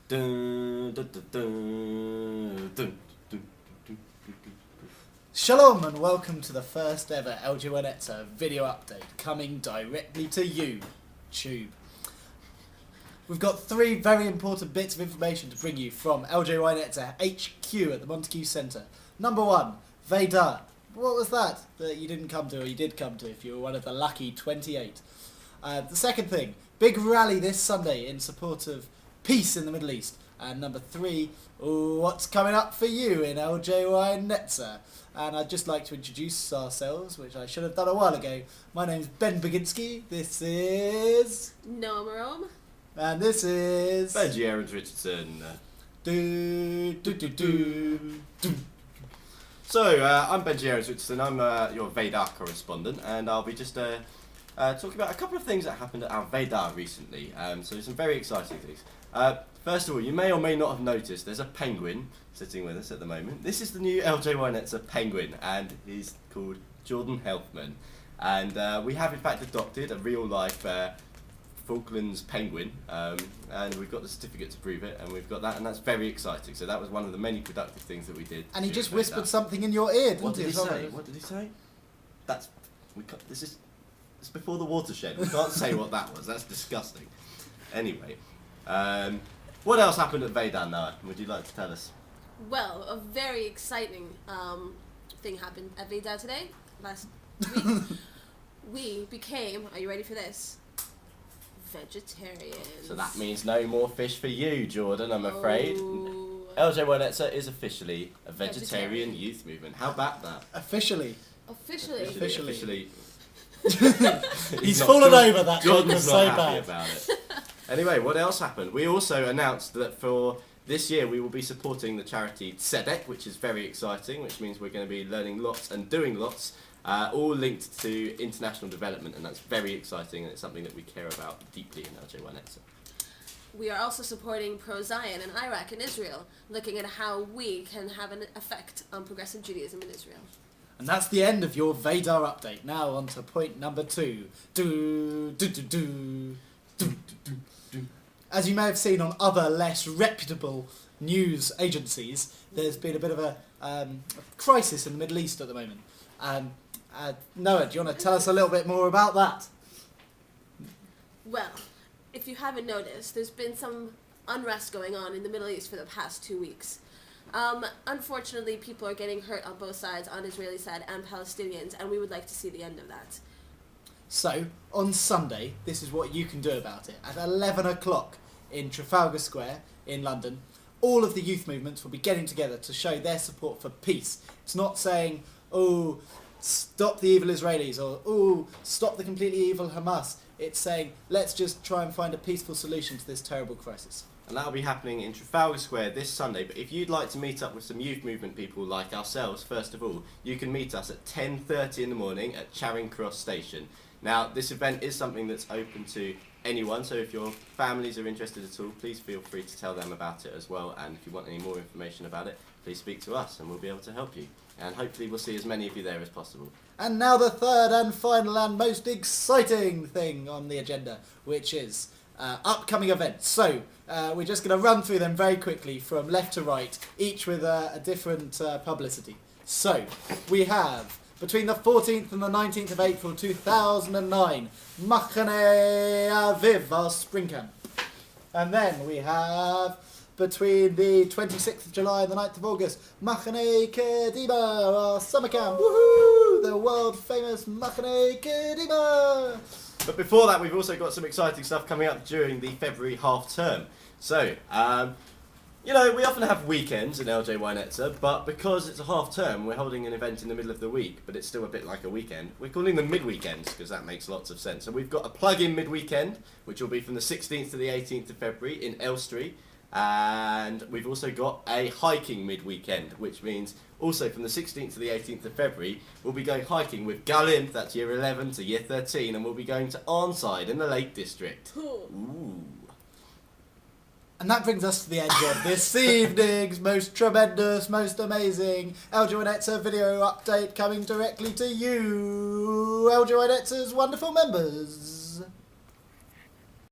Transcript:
Dun, dun, dun, dun, dun, dun, dun, dun. Shalom and welcome to the first ever LJY-Netzer video update coming directly to you, Tube. We've got three very important bits of information to bring you from LJY-Netzer HQ at the Montagu Centre. Number one, Veda. What was that you didn't come to, or you did come to if you were one of the lucky 28? The second thing, big rally this Sunday in support of peace in the Middle East. And number three, what's coming up for you in LJY-Netzer? And I'd just like to introduce ourselves, which I should have done a while ago. My name's Ben Baginski, this is... Noah Marome. And this is... Benji Richardson. So, I'm Benji Richardson, I'm your Veda correspondent, and I'll be just talking about a couple of things that happened at our Veda recently. So some very exciting things. First of all, you may or may not have noticed there's a penguin sitting with us at the moment. This is the new LJY-Netzer penguin, and he's called Jordan Helfman. And we have in fact adopted a real-life Falklands penguin, and we've got the certificate to prove it, and we've got that, and that's very exciting. So that was one of the many productive things that we did. And he just whispered something in your ear, didn't What did he say? What What did he say? This is before the watershed. We can't say what that was. That's disgusting. Anyway, what else happened at Veda, Noah? Would you like to tell us? Well, a very exciting thing happened at Veda today, last week. We became, are you ready for this? Vegetarians. So that means no more fish for you, Jordan, I'm afraid. Oh. LJY-Netzer is officially a vegetarian youth movement. How about that? Officially. Officially. He's fallen over that. Jordan's so not happy bad. about it. Anyway, what else happened? We also announced that for this year we will be supporting the charity Tzedek, which is very exciting, which means we're going to be learning lots and doing lots, all linked to international development, and that's very exciting, and it's something that we care about deeply in LJY-Netzer. We are also supporting pro-Zion in Iraq and Israel, looking at how we can have an effect on progressive Judaism in Israel. And that's the end of your Veda update. Now on to point number two. As you may have seen on other less reputable news agencies, there's been a bit of a crisis in the Middle East at the moment. Noah, do you want to tell us a little bit more about that? Well, if you haven't noticed, there's been some unrest going on in the Middle East for the past 2 weeks. Unfortunately, people are getting hurt on both sides, on Israeli side and Palestinians, and we would like to see the end of that. So, on Sunday, this is what you can do about it. At 11 o'clock in Trafalgar Square in London, all of the youth movements will be getting together to show their support for peace. It's not saying, oh, stop the evil Israelis, or oh, stop the completely evil Hamas. It's saying, let's just try and find a peaceful solution to this terrible crisis. And that'll be happening in Trafalgar Square this Sunday. But if you'd like to meet up with some youth movement people like ourselves, first of all, you can meet us at 10:30 in the morning at Charing Cross Station. Now, this event is something that's open to anyone, so if your families are interested at all, please feel free to tell them about it as well. And if you want any more information about it, please speak to us and we'll be able to help you. And hopefully we'll see as many of you there as possible. And now the third and final and most exciting thing on the agenda, which is upcoming events. So we're just going to run through them very quickly from left to right, each with a different publicity. So we have, between the 14th and the 19th of April 2009, Machane Aviv, our spring camp. And then we have, between the 26th of July and the 9th of August, Machane Kedima, our summer camp. Woohoo! The world famous Machane Kedima! But before that, we've also got some exciting stuff coming up during the February half term. So, you know, we often have weekends in LJY-Netzer, but because it's a half term, we're holding an event in the middle of the week, but it's still a bit like a weekend. We're calling them mid-weekends, because that makes lots of sense. So we've got a plug-in mid-weekend, which will be from the 16th to the 18th of February in Elstree. And we've also got a hiking mid-weekend, which means also from the 16th to the 18th of February, we'll be going hiking with Galim, that's year 11 to year 13, and we'll be going to Arnside in the Lake District. Ooh. And that brings us to the end of this evening's most tremendous, most amazing LJY-Netzer video update coming directly to you, LJY-Netzer's wonderful members.